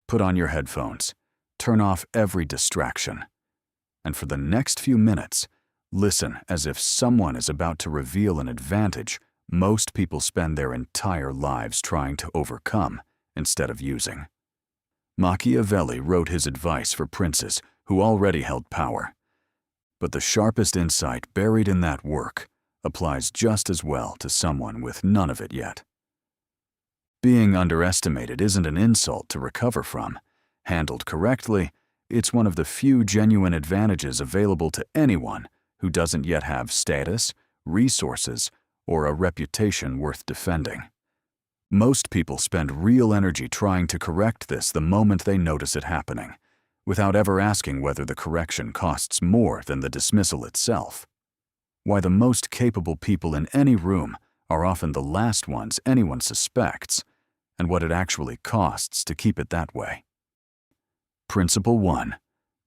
Put on your headphones, turn off every distraction, and for the next few minutes, listen as if someone is about to reveal an advantage most people spend their entire lives trying to overcome instead of using. Machiavelli wrote his advice for princes who already held power. But the sharpest insight buried in that work applies just as well to someone with none of it yet. Being underestimated isn't an insult to recover from. Handled correctly, it's one of the few genuine advantages available to anyone who doesn't yet have status, resources, or a reputation worth defending. Most people spend real energy trying to correct this the moment they notice it happening, without ever asking whether the correction costs more than the dismissal itself. Why the most capable people in any room are often the last ones anyone suspects, and what it actually costs to keep it that way. Principle 1.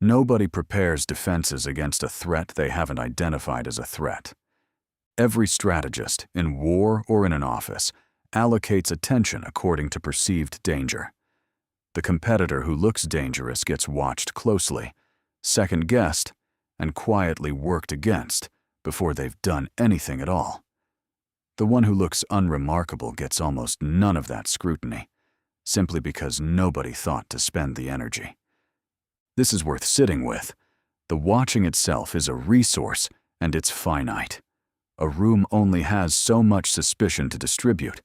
Nobody prepares defenses against a threat they haven't identified as a threat. Every strategist, in war or in an office, allocates attention according to perceived danger. The competitor who looks dangerous gets watched closely, second-guessed, and quietly worked against before they've done anything at all. The one who looks unremarkable gets almost none of that scrutiny, simply because nobody thought to spend the energy. This is worth sitting with. The watching itself is a resource, and it's finite. A room only has so much suspicion to distribute.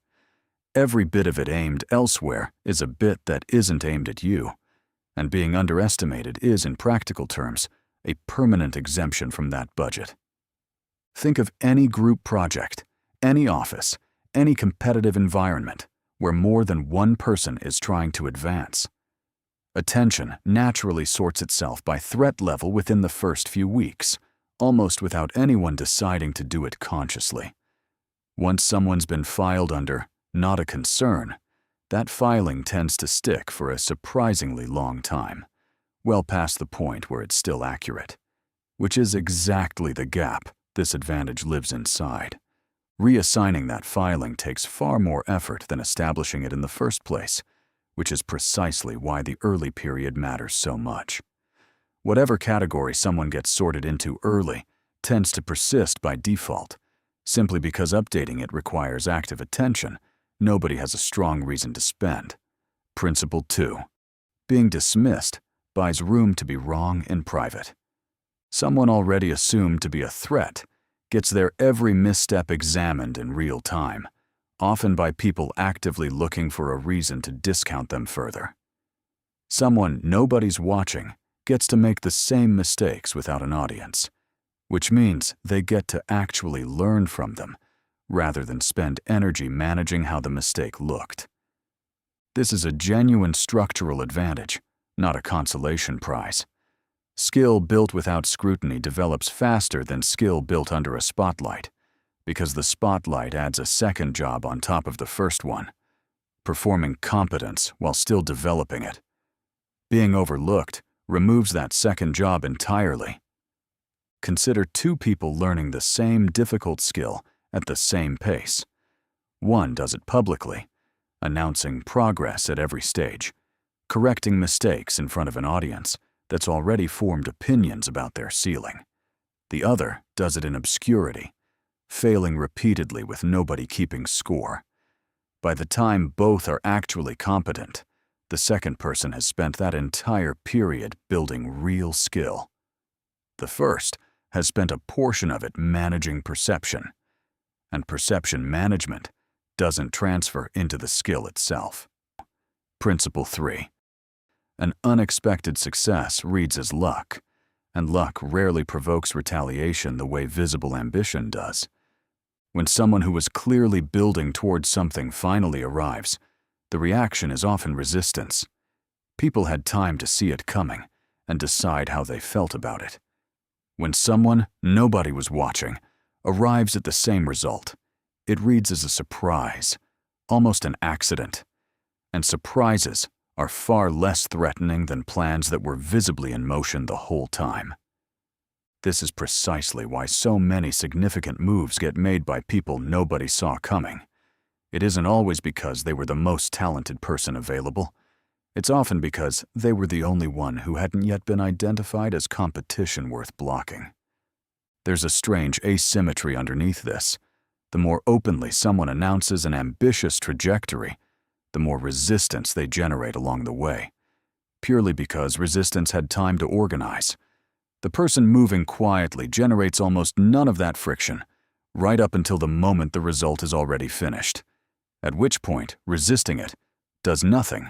Every bit of it aimed elsewhere is a bit that isn't aimed at you, and being underestimated is, in practical terms, a permanent exemption from that budget. Think of any group project, any office, any competitive environment where more than one person is trying to advance. Attention naturally sorts itself by threat level within the first few weeks, almost without anyone deciding to do it consciously. Once someone's been filed under "not a concern," that filing tends to stick for a surprisingly long time, well past the point where it's still accurate, which is exactly the gap this advantage lives inside. Reassigning that filing takes far more effort than establishing it in the first place, which is precisely why the early period matters so much. Whatever category someone gets sorted into early tends to persist by default, simply because updating it requires active attention nobody has a strong reason to spend. Principle 2. Being dismissed buys room to be wrong in private. Someone already assumed to be a threat gets their every misstep examined in real time, often by people actively looking for a reason to discount them further. Someone nobody's watching gets to make the same mistakes without an audience, which means they get to actually learn from them, rather than spend energy managing how the mistake looked. This is a genuine structural advantage, not a consolation prize. Skill built without scrutiny develops faster than skill built under a spotlight, because the spotlight adds a second job on top of the first one, performing competence while still developing it. Being overlooked removes that second job entirely. Consider two people learning the same difficult skill at the same pace. One does it publicly, announcing progress at every stage, correcting mistakes in front of an audience that's already formed opinions about their ceiling. The other does it in obscurity, failing repeatedly with nobody keeping score. By the time both are actually competent, the second person has spent that entire period building real skill. The first has spent a portion of it managing perception, and perception management doesn't transfer into the skill itself. Principle 3. An unexpected success reads as luck, and luck rarely provokes retaliation the way visible ambition does. When someone who was clearly building towards something finally arrives, the reaction is often resistance. People had time to see it coming and decide how they felt about it. When someone nobody was watching arrives at the same result, it reads as a surprise, almost an accident. And surprises are far less threatening than plans that were visibly in motion the whole time. This is precisely why so many significant moves get made by people nobody saw coming. It isn't always because they were the most talented person available. it's often because they were the only one who hadn't yet been identified as competition worth blocking. There's a strange asymmetry underneath this. The more openly someone announces an ambitious trajectory, the more resistance they generate along the way, purely because resistance had time to organize. The person moving quietly generates almost none of that friction, right up until the moment the result is already finished, at which point resisting it does nothing,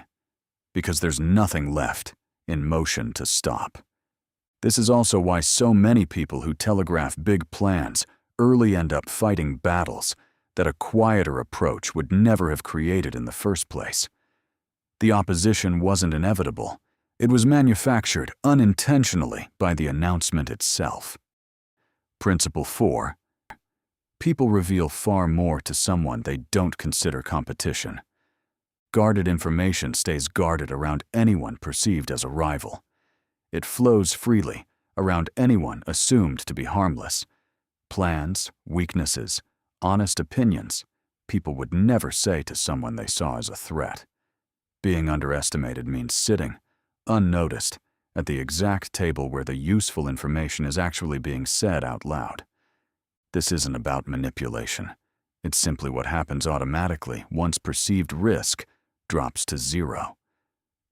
because there's nothing left in motion to stop. This is also why so many people who telegraph big plans early end up fighting battles that a quieter approach would never have created in the first place. The opposition wasn't inevitable. It was manufactured unintentionally by the announcement itself. Principle 4. People reveal far more to someone they don't consider competition. Guarded information stays guarded around anyone perceived as a rival. It flows freely around anyone assumed to be harmless. Plans, weaknesses, honest opinions, people would never say to someone they saw as a threat. Being underestimated means sitting, unnoticed, at the exact table where the useful information is actually being said out loud. This isn't about manipulation. It's simply what happens automatically once perceived risk drops to zero.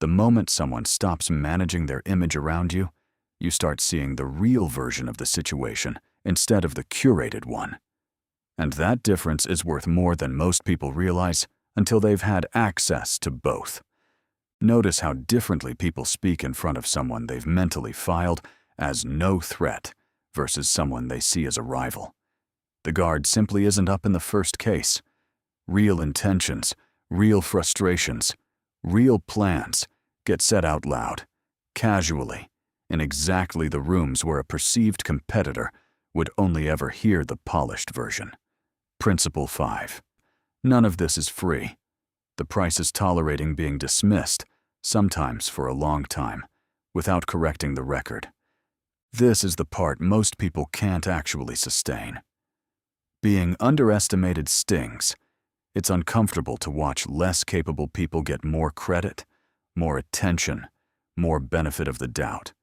The moment someone stops managing their image around you, you start seeing the real version of the situation instead of the curated one. And that difference is worth more than most people realize until they've had access to both. Notice how differently people speak in front of someone they've mentally filed as no threat versus someone they see as a rival. The guard simply isn't up in the first case. Real intentions, real frustrations, real plans get said out loud, casually, in exactly the rooms where a perceived competitor would only ever hear the polished version. Principle 5. None of this is free. The price is tolerating being dismissed, sometimes for a long time, without correcting the record. This is the part most people can't actually sustain. Being underestimated stings. It's uncomfortable to watch less capable people get more credit, more attention, more benefit of the doubt,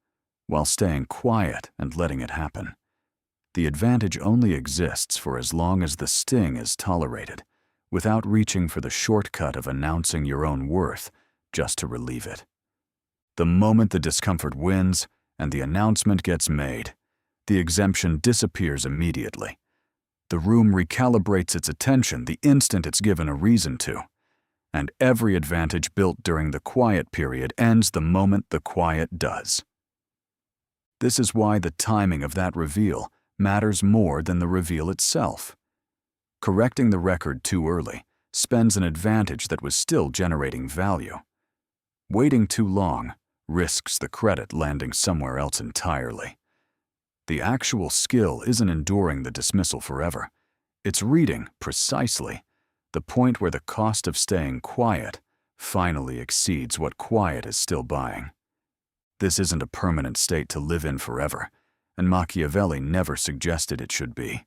while staying quiet and letting it happen. The advantage only exists for as long as the sting is tolerated, without reaching for the shortcut of announcing your own worth just to relieve it. The moment the discomfort wins and the announcement gets made, the exemption disappears immediately. The room recalibrates its attention the instant it's given a reason to, and every advantage built during the quiet period ends the moment the quiet does. This is why the timing of that reveal matters more than the reveal itself. Correcting the record too early spends an advantage that was still generating value. Waiting too long risks the credit landing somewhere else entirely. The actual skill isn't enduring the dismissal forever. It's reading, precisely, the point where the cost of staying quiet finally exceeds what quiet is still buying. This isn't a permanent state to live in forever, and Machiavelli never suggested it should be.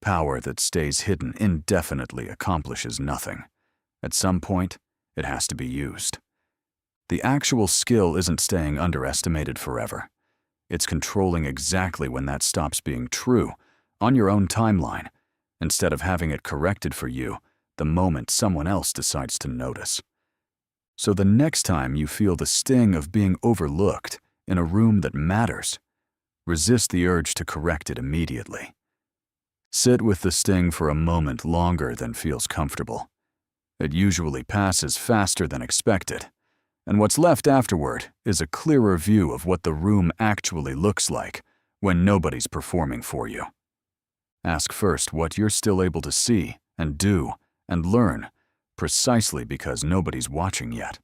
Power that stays hidden indefinitely accomplishes nothing. At some point, it has to be used. The actual skill isn't staying underestimated forever. It's controlling exactly when that stops being true, on your own timeline, instead of having it corrected for you the moment someone else decides to notice. So the next time you feel the sting of being overlooked in a room that matters, resist the urge to correct it immediately. Sit with the sting for a moment longer than feels comfortable. It usually passes faster than expected, and what's left afterward is a clearer view of what the room actually looks like when nobody's performing for you. Ask first what you're still able to see and do and learn, precisely because nobody's watching yet.